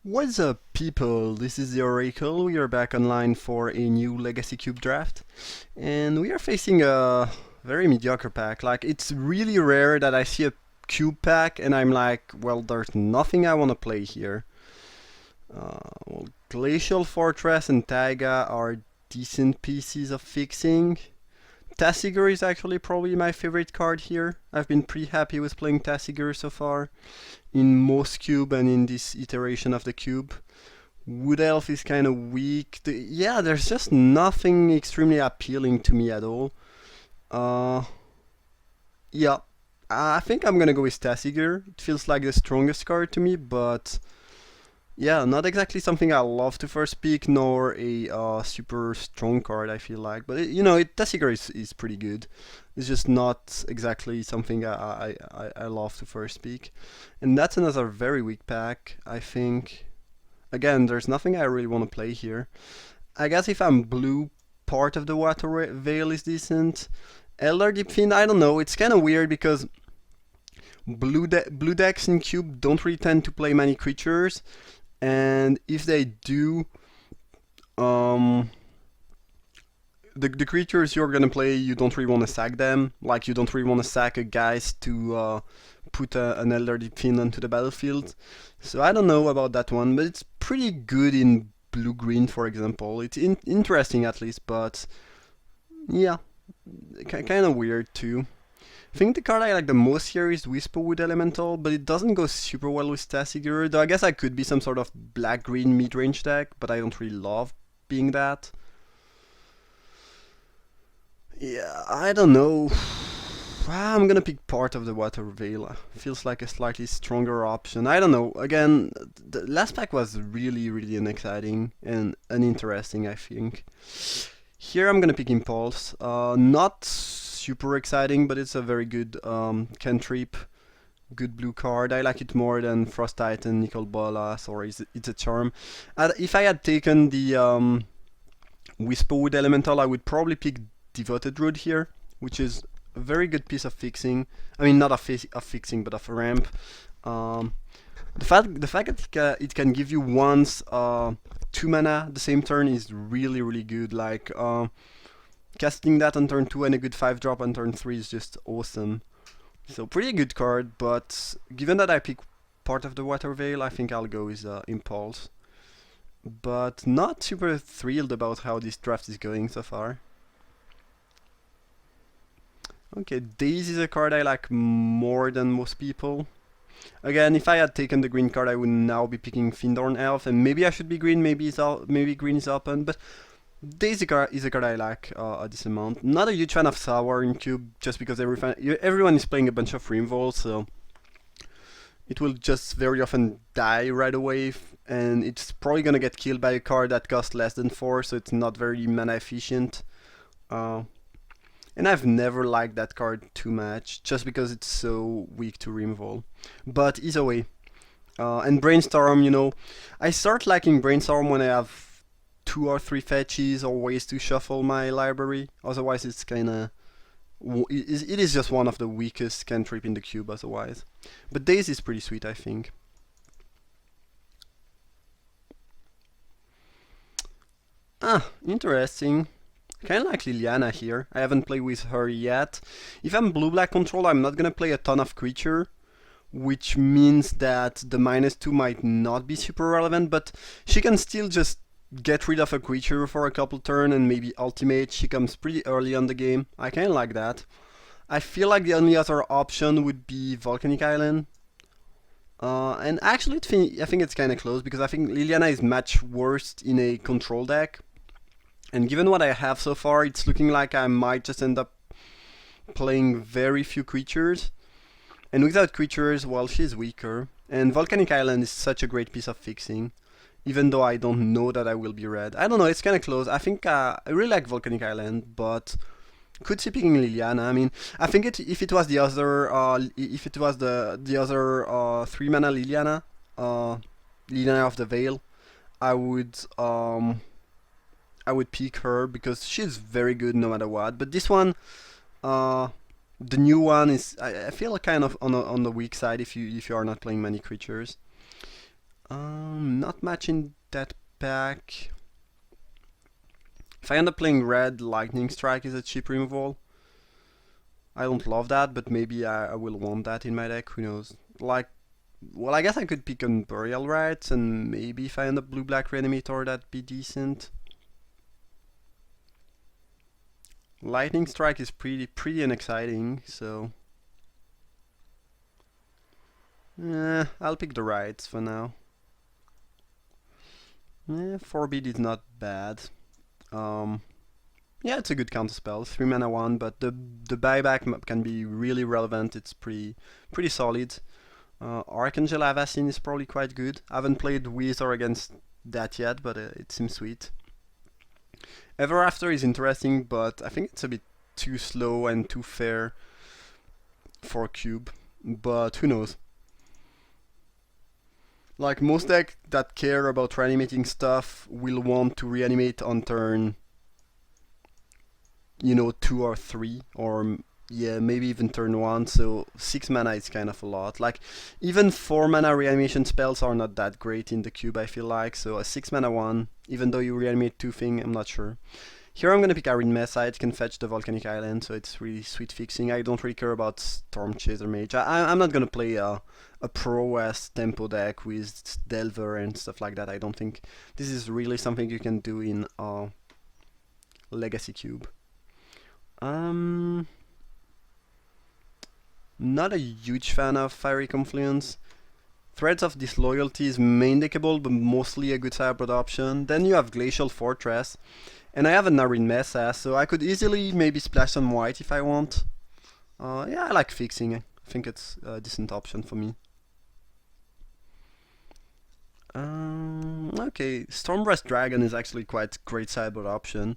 What's up, people? This is the Oracle. We are back online for a new Legacy Cube draft, and we are facing a very mediocre pack. Like, it's really rare that I see a cube pack and I'm like, well, there's nothing I want to play here. Well, Glacial Fortress and Taiga are decent pieces of fixing. Tasigur is actually probably my favorite card here. I've been pretty happy with playing Tasigur so far in most cube and in this iteration of the cube. Wood Elf is kind of weak. Yeah, there's just nothing extremely appealing to me at all. Uh, yeah, I think I'm gonna go with Tasigur. It feels like the strongest card to me, but yeah, not exactly something I love to first pick, nor a super strong card, I feel like. But Tasigur is pretty good. It's just not exactly something I love to first pick. And that's another very weak pack, I think. Again, there's nothing I really want to play here. I guess if I'm blue, part of the Water Veil is decent. Elder Deep Fiend, I don't know. It's kind of weird because blue decks in Cube don't really tend to play many creatures, and if they do, um, the creatures you're gonna play, you don't really want to sack them. Like, you don't really want to sack a Geist to put an Elder Deep Fiend onto the battlefield. So I don't know about that one, but it's pretty good in blue-green, for example. It's interesting at least, but yeah, kind of weird too. I think the card I like the most here is Whisperwood Elemental, but it doesn't go super well with Tasigur, though I guess I could be some sort of black-green mid-range deck, but I don't really love being that. Yeah, I don't know. I'm gonna pick part of the Water Veil. Feels like a slightly stronger option. I don't know. Again, the last pack was really unexciting and uninteresting, I think. Here I'm gonna pick Impulse. Not super exciting, but it's a very good cantrip. Good blue card. I like it more than Frost Titan, Nicol Bolas, or it's a charm. If I had taken the Whisperwood Elemental, I would probably pick Devoted Druid here, which is a very good piece of fixing. I mean, not of fixing, but of a ramp. Um, the fact that it can give you once 2 mana the same turn is really good. Like, casting that on turn 2 and a good 5-drop on turn 3 is just awesome. So pretty good card, but given that I pick part of the Water Veil, I think I'll go with Impulse. But not super thrilled about how this draft is going so far. Okay, Daze is a card I like more than most people. Again, if I had taken the green card, I would now be picking Findorn Elf, and maybe I should be green, maybe green is open, but Daze is a card I like a decent amount. Not a huge fan of Sour in Cube, just because everyone is playing a bunch of Rimvolts, so it will just very often die right away, and it's probably gonna get killed by a card that costs less than 4, so it's not very mana efficient. And I've never liked that card too much, just because it's so weak to Rimvol. But either way, and Brainstorm, I start liking Brainstorm when I have 2 or 3 fetches or ways to shuffle my library. Otherwise, it's kinda... It is just one of the weakest cantrip in the cube otherwise. But Daze is pretty sweet, I think. Interesting. Kinda like Liliana here. I haven't played with her yet. If I'm blue-black control, I'm not gonna play a ton of creature, which means that the -2 might not be super relevant, but she can still just get rid of a creature for a couple turn and maybe ultimate. She comes pretty early on the game. I kinda like that. I feel like the only other option would be Volcanic Island. And actually, I think it's kinda close, because I think Liliana is much worse in a control deck. And given what I have so far, it's looking like I might just end up playing very few creatures. And without creatures, well, she's weaker. And Volcanic Island is such a great piece of fixing, even though I don't know that I will be red. I don't know, it's kind of close. I think I really like Volcanic Island, but could see picking Liliana. I mean, I think if it was the other, if it was the other 3-mana Liliana, Liliana of the Veil, I would pick her because she's very good no matter what. But this one, the new one is I feel kind of on the weak side if you are not playing many creatures. Not much in that pack. If I end up playing red, Lightning Strike is a cheap removal. I don't love that, but maybe I will want that in my deck, who knows. Like, well, I guess I could pick on Burial Rites, and maybe if I end up blue-black Reanimator, that'd be decent. Lightning Strike is pretty unexciting, so... I'll pick the Rites for now. 4-beat is not bad. Yeah, it's a good counterspell. 3 mana 1, but the buyback can be really relevant. It's pretty solid. Archangel Avacyn is probably quite good. I haven't played with or against that yet, but it seems sweet. Ever After is interesting, but I think it's a bit too slow and too fair for a cube. But who knows? Like, most decks that care about reanimating stuff will want to reanimate on turn, you know, 2 or 3, or yeah, maybe even turn 1, so 6 mana is kind of a lot. Like, even 4 mana reanimation spells are not that great in the cube, I feel like, so a 6 mana 1, even though you reanimate 2 thing, I'm not sure. Here I'm gonna pick Arid Mesa, it can fetch the Volcanic Island, so it's really sweet fixing. I don't really care about Storm Chaser Mage. I'm not gonna play a pro-West tempo deck with Delver and stuff like that. I don't think this is really something you can do in Legacy Cube. Not a huge fan of Fiery Confluence. Threads of Disloyalty is main deckable, but mostly a good sideboard option. Then you have Glacial Fortress. And I have an Arid Mesa, so I could easily maybe splash some white if I want. Yeah, I like fixing. I think it's a decent option for me. Okay, Stormbreast Dragon is actually quite great sideboard option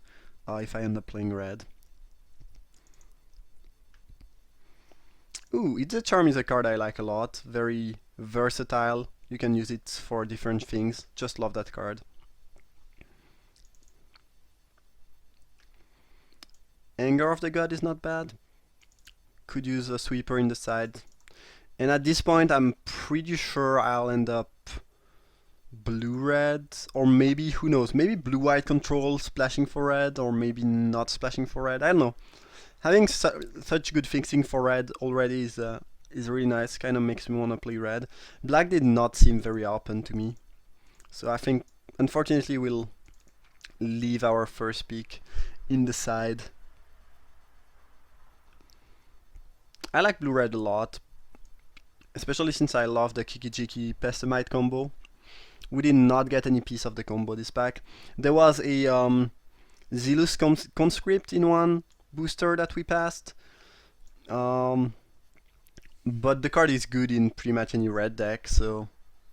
if I end up playing red. Ooh, It's a Charm is a card I like a lot. Very versatile. You can use it for different things. Just love that card. Anger of the God is not bad. Could use a sweeper in the side. And at this point I'm pretty sure I'll end up blue-red, or maybe, who knows, maybe blue-white control splashing for red, or maybe not splashing for red, I don't know. Having such good fixing for red already is really nice, kind of makes me want to play red. Black did not seem very open to me, so I think unfortunately we'll leave our first pick in the side. I like blue-red a lot, especially since I love the Kiki-Jiki Pestamite combo. We did not get any piece of the combo this pack. There was a Zealous Conscript in one booster that we passed, but the card is good in pretty much any red deck, so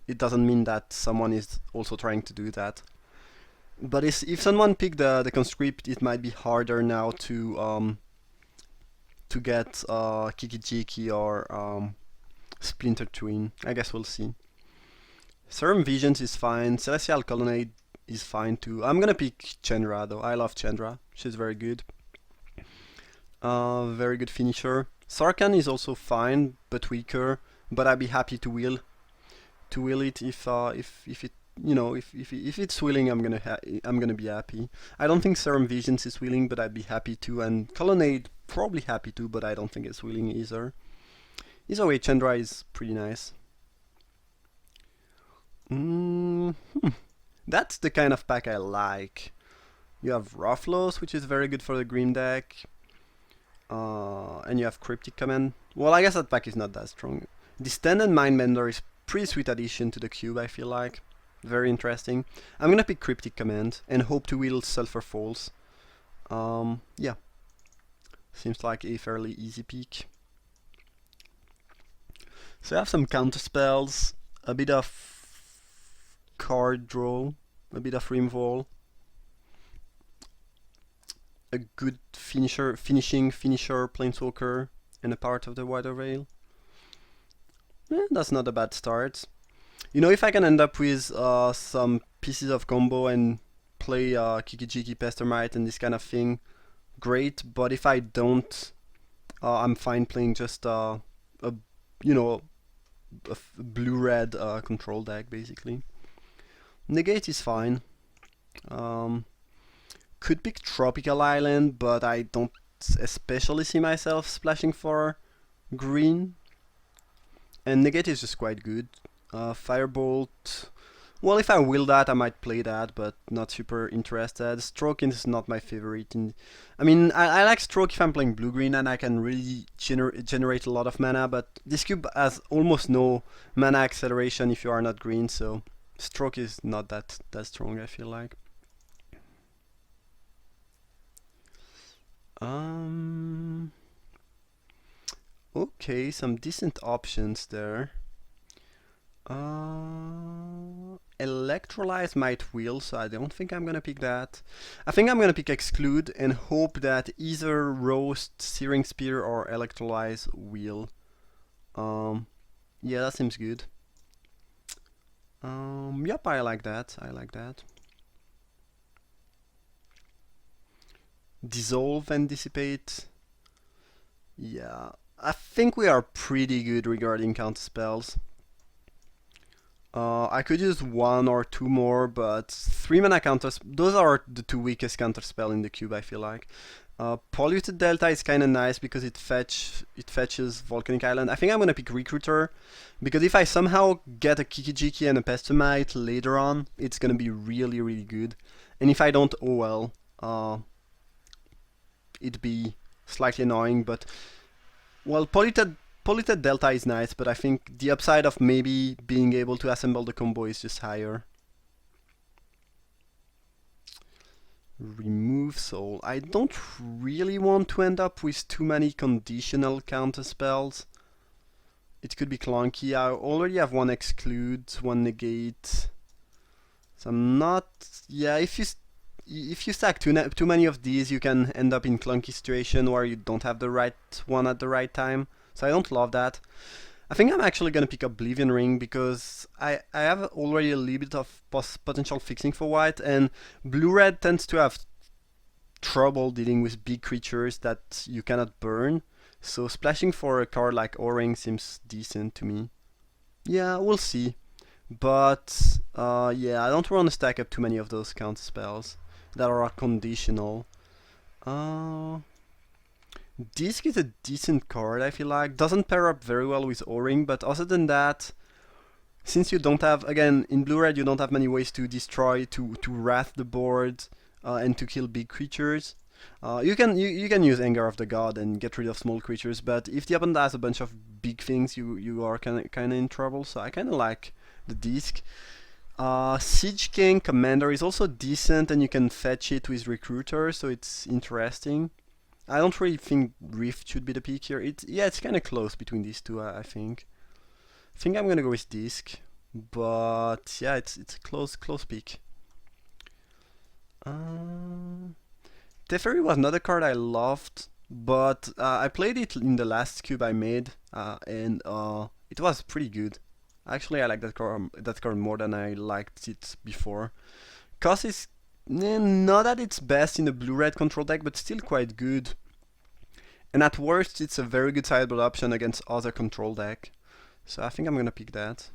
it doesn't mean that someone is also trying to do that. But if someone picked the Conscript, it might be harder now to get Kiki-Jiki or Splinter Twin. I guess we'll see. Serum Visions is fine. Celestial Colonnade is fine too. I'm gonna pick Chandra though. I love Chandra. She's very good. Very good finisher. Sarkhan is also fine, but weaker. But I'd be happy to wheel it if it, you know, if it's wheeling, I'm gonna be happy. I don't think Serum Visions is wheeling, but I'd be happy to. And Colonnade probably happy to, but I don't think it's wheeling either. Either way, Chandra is pretty nice. That's the kind of pack I like. You have Rothlos, which is very good for the green deck. And you have Cryptic Command. Well, I guess that pack is not that strong. Distended Mindbender is pretty sweet addition to the cube, I feel like. Very interesting. I'm gonna pick Cryptic Command and hope to wheel Sulphur Falls. Yeah. Seems like a fairly easy pick. So I have some counter spells, a bit of card draw, a bit of removal, a good finishing finisher, Planeswalker, and a part of the Wider Veil. That's not a bad start. You know, if I can end up with some pieces of combo and play Kiki-Jiki Pestermite and this kind of thing, great. But if I don't, I'm fine playing just you know, blue-red control deck, basically. Negate is fine. Could pick Tropical Island, but I don't especially see myself splashing for green. And Negate is just quite good. Firebolt. Well, if I will that, I might play that, but not super interested. Stroke is not my favorite. I mean, I like Stroke if I'm playing blue-green and I can really generate a lot of mana, but this cube has almost no mana acceleration if you are not green, so Stroke is not that strong, I feel like. Okay, some decent options there. Electrolyze might wheel, so I don't think I'm gonna pick that. I think I'm gonna pick Exclude and hope that either Roast, Searing Spear, or Electrolyze wheel. Yeah, that seems good. Yep, I like that. I like that. Dissolve and Dissipate. Yeah, I think we are pretty good regarding counter spells. I could use one or two more, but 3 mana counters, those are the two weakest counter spell in the cube, I feel like. Polluted Delta is kinda nice because it fetches Volcanic Island. I think I'm gonna pick Recruiter, because if I somehow get a Kiki-Jiki and a Pestomite later on, it's gonna be really, really good. And if I don't, oh well. It'd be slightly annoying, but... Well, Polluted Delta is nice, but I think the upside of maybe being able to assemble the combo is just higher. Remove Soul. I don't really want to end up with too many conditional counter spells. It could be clunky. I already have one Exclude, one Negate. So I'm not... Yeah, if you stack too many of these, you can end up in clunky situation where you don't have the right one at the right time. So I don't love that. I think I'm actually gonna pick Oblivion Ring because I have already a little bit of potential fixing for white, and blue-red tends to have trouble dealing with big creatures that you cannot burn. So splashing for a card like O-Ring seems decent to me. Yeah, we'll see. But yeah, I don't want to stack up too many of those counter spells that are conditional. Disc is a decent card, I feel like. Doesn't pair up very well with O-Ring, but other than that, since you don't have, again, in blue-red you don't have many ways to destroy, to wrath the board, and to kill big creatures. You can use Anger of the God and get rid of small creatures, but if the opponent has a bunch of big things, you are kinda in trouble, so I kinda like the disc. Siege King Commander is also decent, and you can fetch it with Recruiter, so it's interesting. I don't really think Rift should be the pick here. It's kind of close between these two, I think. I think I'm gonna go with Disc, but yeah, it's a close pick. Teferi was another card I loved, but I played it in the last cube I made, and it was pretty good. Actually, I like that card more than I liked it before. Cause is not at its best in a blue-red control deck, but still quite good. And at worst, it's a very good sideboard option against other control deck. So I think I'm gonna pick that.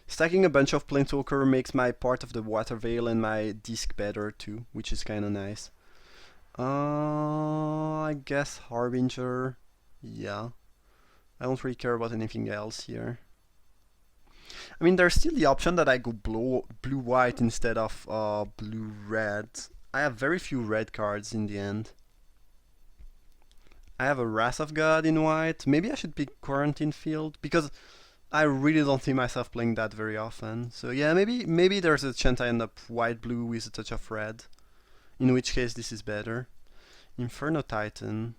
Stacking a bunch of Planeswalker makes my part of the Water Veil and my disc better too, which is kinda nice. I guess Harbinger. Yeah. I don't really care about anything else here. I mean, there's still the option that I go blue-white instead of blue-red. I have very few red cards in the end. I have a Wrath of God in white. Maybe I should pick Quarantine Field, because I really don't see myself playing that very often. So yeah, maybe there's a chance I end up white-blue with a touch of red. In which case this is better. Inferno Titan.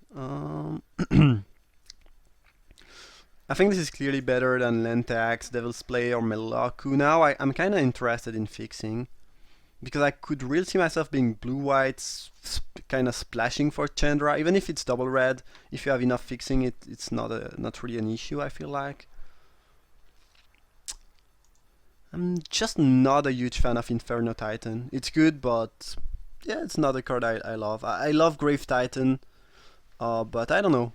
I think this is clearly better than Lentax, Devil's Play, or Meloku. Now I'm kinda interested in fixing, because I could really see myself being blue-white, kinda splashing for Chandra, even if it's double red. If you have enough fixing, it's not really an issue, I feel like. I'm just not a huge fan of Inferno Titan. It's good, but yeah, it's not a card I love. I love Grave Titan, but I don't know.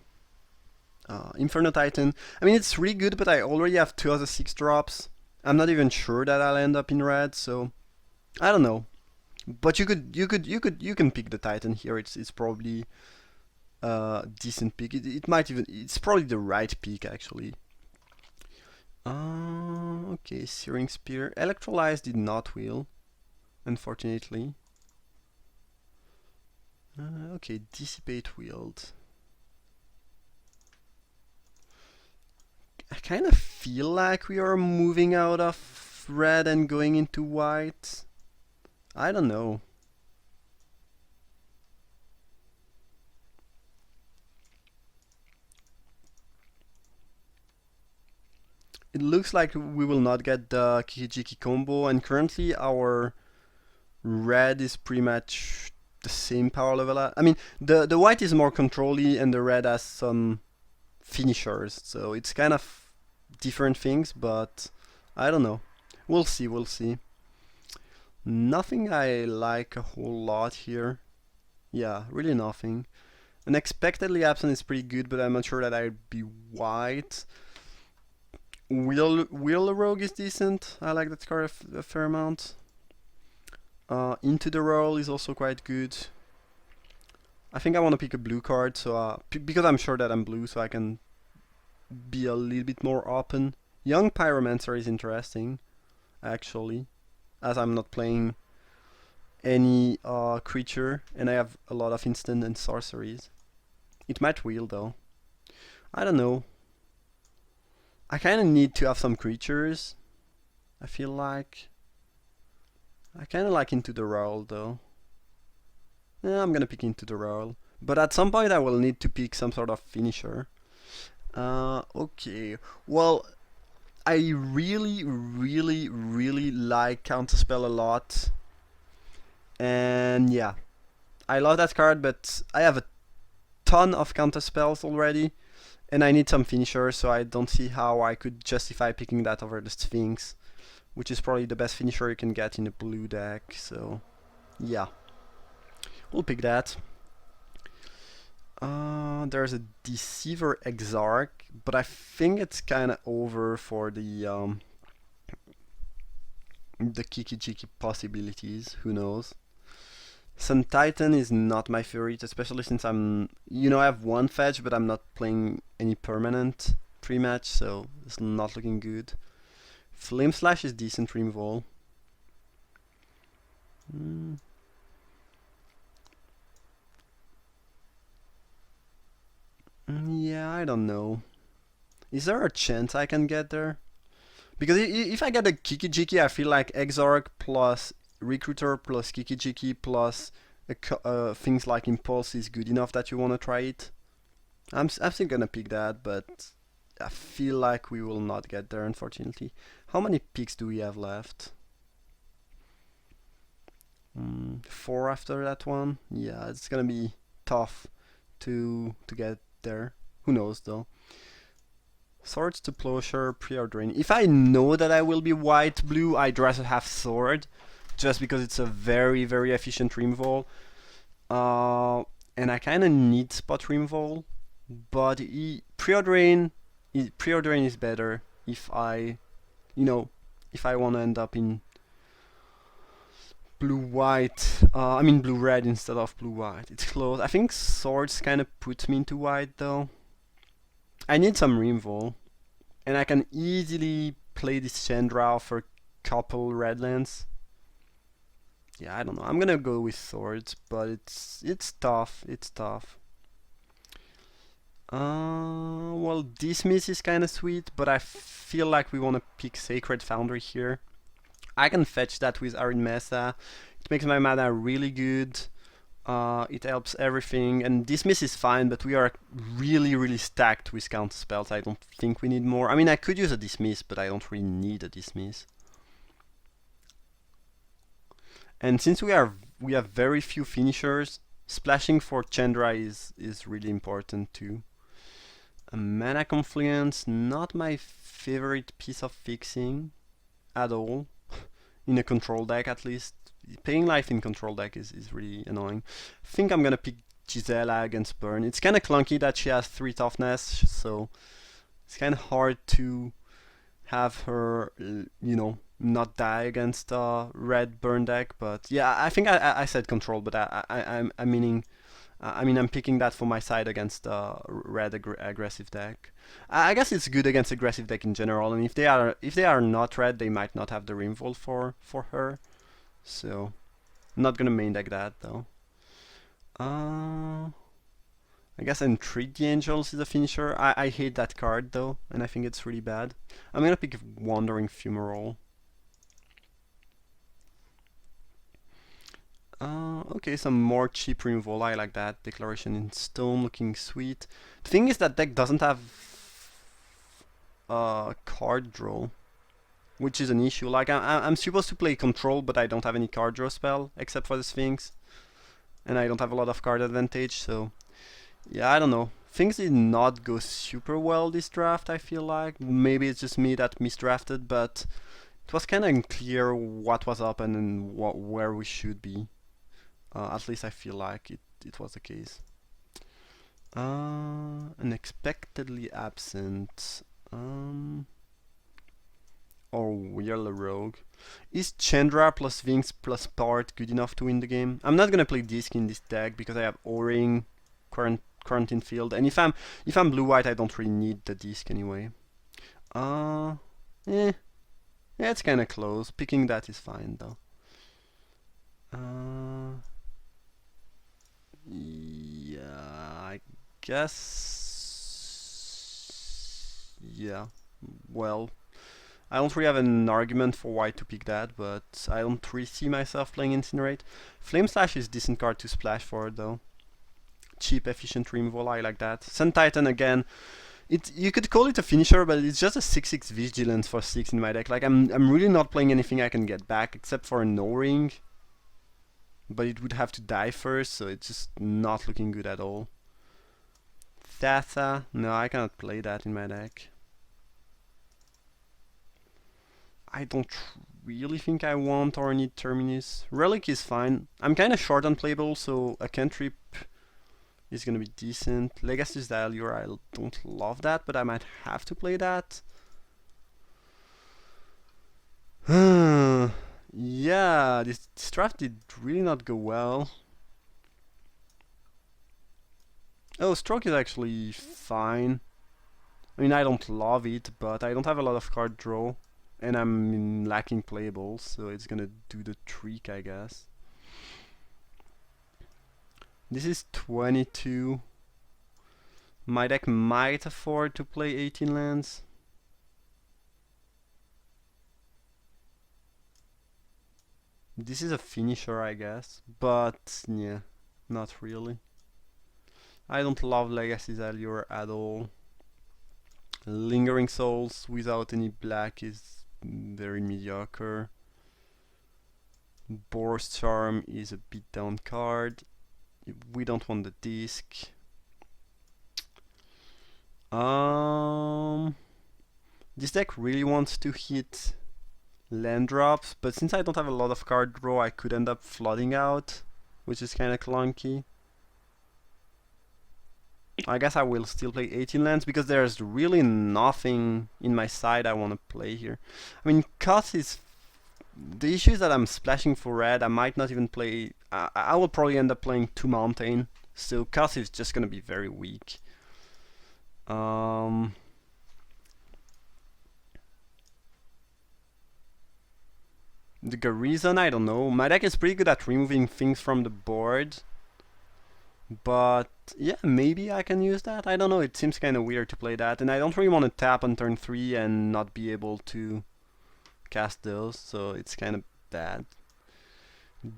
Inferno Titan. I mean, it's really good, but I already have 2 other 6 drops. I'm not even sure that I'll end up in red, so I don't know. But you can pick the Titan here. It's probably a decent pick. It might even, it's probably the right pick actually. Okay, Searing Spear. Electrolyze did not wheel, unfortunately. Okay, Dissipate wheeled. I kind of feel like we are moving out of red and going into white. I don't know. It looks like we will not get the Kiki-Jiki combo, and currently our red is pretty much the same power level. I mean, the white is more control-y and the red has some finishers, so it's kind of different things, but I don't know. We'll see, we'll see. Nothing I like a whole lot here. Yeah, really nothing. Unexpectedly Absent is pretty good, but I'm not sure that I'd be white. Wheel Rogue is decent. I like that card a fair amount. Into the Roll is also quite good. I think I want to pick a blue card, so because I'm sure that I'm blue, so I can be a little bit more open. Young Pyromancer is interesting, actually, as I'm not playing any creature, and I have a lot of instant and sorceries. It might wheel though. I don't know. I kind of need to have some creatures. I feel like. I kind of like Into the Roll though. Yeah, I'm gonna pick Into the Roll. But at some point I will need to pick some sort of finisher. Okay. Well, I really like Counterspell a lot. And yeah, I love that card, but I have a ton of Counterspells already. And I need some finishers, so I don't see how I could justify picking that over the Sphinx, which is probably the best finisher you can get in a blue deck, so yeah. We'll pick that. There's a Deceiver Exarch, but I think it's kinda over for the Kiki-Jiki possibilities, who knows. Sun Titan is not my favorite, especially since I have one fetch, but I'm not playing any permanent pre-match, so it's not looking good. Flame Slash is decent removal. Yeah, I don't know. Is there a chance I can get there? Because if I get a Kiki-Jiki, I feel like Exarch plus Recruiter plus Kiki-Jiki plus things like Impulse is good enough that you want to try it. I'm still gonna pick that, but I feel like we will not get there, unfortunately. How many picks do we have left? 4 after that one. Yeah, it's gonna be tough to get there. Who knows though. Swords to Plowshare, Preordain. If I know that I will be white-blue, I'd rather have Sword, just because it's a very efficient removal. And I kinda need spot removal, but Preordain is better if I wanna end up in blue-white. I mean blue-red instead of blue-white. It's close. I think Swords kinda puts me into white though. I need some removal, and I can easily play this Chandra for a couple red lands. Yeah, I don't know. I'm gonna go with Swords, but it's tough. It's tough. Well, Dismiss is kind of sweet, but I feel like we want to pick Sacred Foundry here. I can fetch that with Arid Mesa. It makes my mana really good. It helps everything, and Dismiss is fine, but we are really stacked with counter spells. I don't think we need more. I mean, I could use a Dismiss, but I don't really need a Dismiss. And since we have very few finishers, splashing for Chandra is really important too. A Mana Confluence, not my favorite piece of fixing at all. In a control deck, at least. Paying life in control deck is really annoying. I think I'm gonna pick Gisela against Burn. It's kind of clunky that she has 3 toughness, so it's kind of hard to have her, not die against red Burn deck. But yeah, I think I said control, but I'm meaning. I'm picking that for my side against red aggressive deck. I guess it's good against aggressive deck in general, and if they are not red, they might not have the Rimvolt for her. So, I'm not gonna main deck that though. I guess Entreat the Angels is a finisher. I hate that card though, and I think it's really bad. I'm gonna pick Wandering Fumarole. Okay, some more cheap removal. I like that. Declaration in Stone looking sweet. The thing is that deck doesn't have card draw, which is an issue. Like I'm supposed to play Control, but I don't have any card draw spell except for the Sphinx, and I don't have a lot of card advantage. So yeah, I don't know. Things did not go super well this draft. I feel like maybe it's just me that misdrafted, but it was kind of unclear what was up and where we should be. At least I feel like it was the case. Unexpectedly absent. Or Wheeler Rogue. Is Chandra plus Vinx plus Part good enough to win the game? I'm not gonna play Disc in this deck because I have O-Ring, Quarantine Field, and if I'm blue-white, I don't really need the Disc anyway. Yeah, it's kinda close. Picking that is fine though. Yeah, I guess. Yeah, well, I don't really have an argument for why to pick that, but I don't really see myself playing Incinerate. Flame Slash is a decent card to splash for though. Cheap, efficient removal, I like that. Sun Titan again. You could call it a finisher, but it's just a 6/6 Vigilance for 6 in my deck. Like I'm really not playing anything I can get back except for a No-Ring. But it would have to die first, so it's just not looking good at all. Thassa, no, I cannot play that in my deck. I don't really think I want or need Terminus. Relic is fine. I'm kind of short on playable, so a cantrip is gonna be decent. Legacy's Allure, I don't love that, but I might have to play that. Yeah, this draft did really not go well. Oh, Stroke is actually fine. I mean, I don't love it, but I don't have a lot of card draw, and I'm lacking playables, so it's gonna do the trick, I guess. This is 22. My deck might afford to play 18 lands. This is a finisher, I guess, but yeah, not really. I don't love Legacy's Allure at all. Lingering Souls without any black is very mediocre. Boar's Charm is a beatdown card. We don't want the disc. This deck really wants to hit land drops, but since I don't have a lot of card draw, I could end up flooding out, which is kind of clunky. I guess I will still play 18 lands because there's really nothing in my side I want to play here. I mean, Koth is... The issue is that I'm splashing for red. I might not even play... I will probably end up playing 2 Mountain, so Koth is just going to be very weak. The Garrison, I don't know. My deck is pretty good at removing things from the board. But yeah, maybe I can use that. I don't know, it seems kind of weird to play that. And I don't really want to tap on turn 3 and not be able to cast those. So it's kind of bad.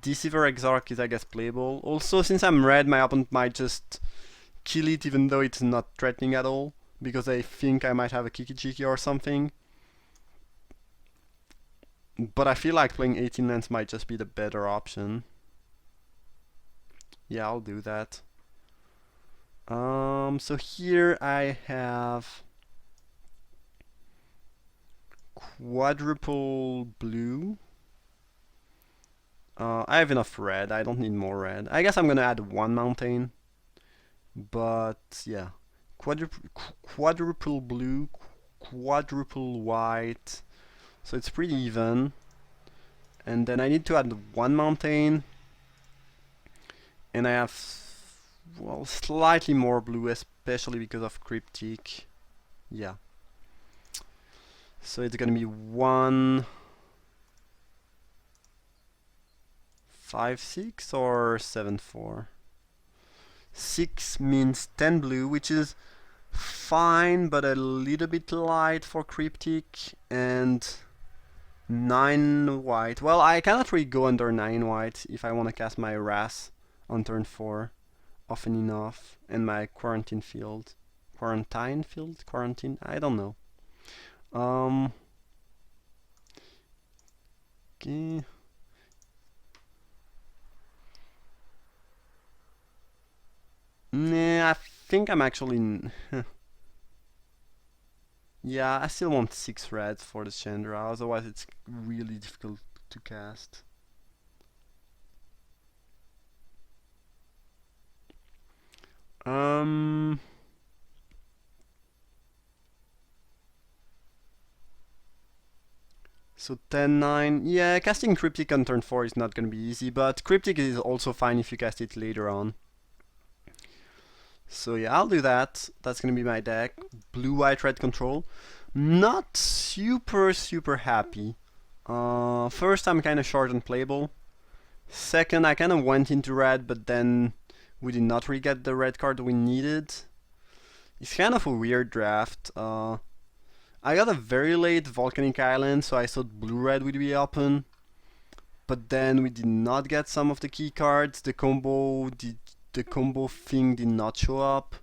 Deceiver Exarch is, I guess, playable. Also, since I'm red, my opponent might just kill it even though it's not threatening at all. Because I think I might have a Kiki-Jiki or something. But I feel like playing 18 lands might just be the better option. Yeah, I'll do that. So here I have quadruple blue. I have enough red, I don't need more red. I guess I'm gonna add 1 mountain But yeah, quadruple blue, quadruple white, so it's pretty even. And then I need to add one mountain, and I have, well, slightly more blue, especially because of Cryptic. Yeah. So it's gonna be 1, 5, 6 or 7, 4. 6 means 10 blue, which is fine, but a little bit light for Cryptic, and 9 white. Well, I cannot really go under 9 white if I want to cast my Wrath on turn 4 often enough, and my Quarantine Field. Quarantine Field? Quarantine? I don't know. Okay. Nah, I think I'm actually... Yeah, I still want 6 red for the Chandra, otherwise it's really difficult to cast. So 10, 9. Yeah, casting Cryptic on turn 4 is not going to be easy, but Cryptic is also fine if you cast it later on. So yeah, I'll do that. That's going to be my deck. Blue, white, red control. Not super happy. First, I'm kind of short on playable. Second, I kind of went into red, but then we did not really get the red card we needed. It's kind of a weird draft. I got a very late Volcanic Island, so I thought blue-red would be open. But then we did not get some of the key cards. The combo thing did not show up.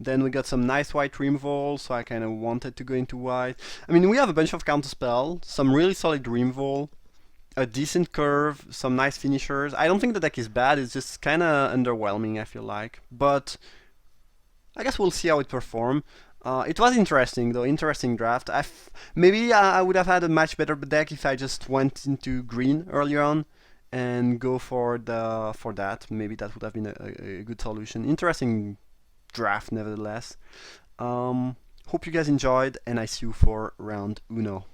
Then we got some nice white Dreamwall, so I kind of wanted to go into white. I mean, we have a bunch of counterspell, some really solid Dreamwall, a decent curve, some nice finishers. I don't think the deck is bad, it's just kind of underwhelming, I feel like. But I guess we'll see how it performs. It was interesting though, interesting draft. Maybe I would have had a much better deck if I just went into green earlier on and go for that. Maybe that would have been a good solution. Interesting draft nevertheless. Hope you guys enjoyed, and I see you for round uno.